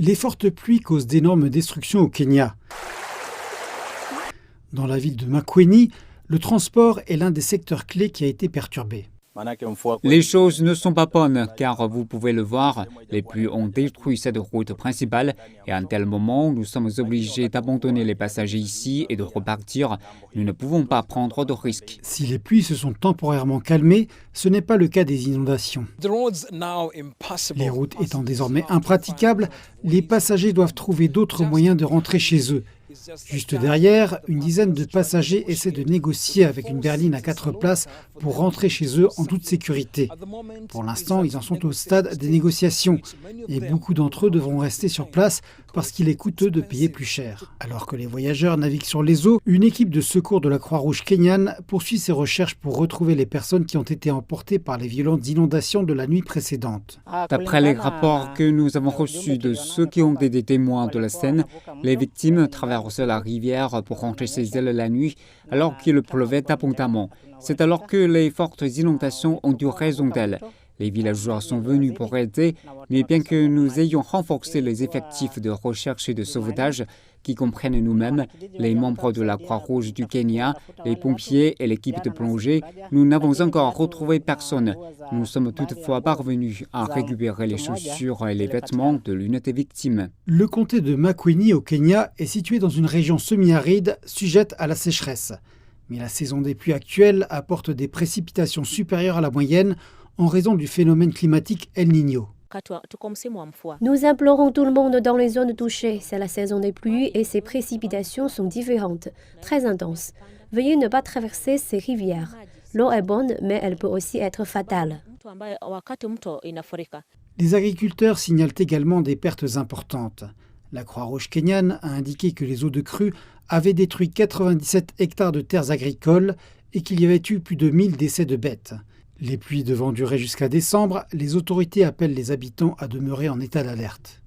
Les fortes pluies causent d'énormes destructions au Kenya. Dans la ville de Makueni, le transport est l'un des secteurs clés qui a été perturbé. Les choses ne sont pas bonnes, car vous pouvez le voir, les pluies ont détruit cette route principale et à un tel moment, nous sommes obligés d'abandonner les passagers ici et de repartir. Nous ne pouvons pas prendre de risques. Si les pluies se sont temporairement calmées, ce n'est pas le cas des inondations. Les routes étant désormais impraticables, les passagers doivent trouver d'autres moyens de rentrer chez eux. Juste derrière, une dizaine de passagers essaient de négocier avec une berline à 4 places pour rentrer chez eux en toute sécurité. Pour l'instant, ils en sont au stade des négociations et beaucoup d'entre eux devront rester sur place parce qu'il est coûteux de payer plus cher. Alors que les voyageurs naviguent sur les eaux, une équipe de secours de la Croix-Rouge kenyane poursuit ses recherches pour retrouver les personnes qui ont été emportées par les violentes inondations de la nuit précédente. D'après les rapports que nous avons reçus de ceux qui ont été des témoins de la scène, les victimes traversent la rivière pour rentrer chez elles la nuit alors qu'il pleuvait abondamment. C'est alors que les fortes inondations ont eu raison d'elles. Les villageois sont venus pour aider, mais bien que nous ayons renforcé les effectifs de recherche et de sauvetage, qui comprennent nous-mêmes, les membres de la Croix-Rouge du Kenya, les pompiers et l'équipe de plongée, nous n'avons encore retrouvé personne. Nous sommes toutefois parvenus à récupérer les chaussures et les vêtements de l'une des victimes. Le comté de Makueni au Kenya est situé dans une région semi-aride sujette à la sécheresse. Mais la saison des pluies actuelle apporte des précipitations supérieures à la moyenne en raison du phénomène climatique El Niño. Nous implorons tout le monde dans les zones touchées. C'est la saison des pluies et ces précipitations sont différentes, très intenses. Veuillez ne pas traverser ces rivières. L'eau est bonne, mais elle peut aussi être fatale. Les agriculteurs signalent également des pertes importantes. La Croix-Rouge kenyane a indiqué que les eaux de crue avaient détruit 97 hectares de terres agricoles et qu'il y avait eu plus de 1000 décès de bêtes. Les pluies devant durer jusqu'à décembre, les autorités appellent les habitants à demeurer en état d'alerte.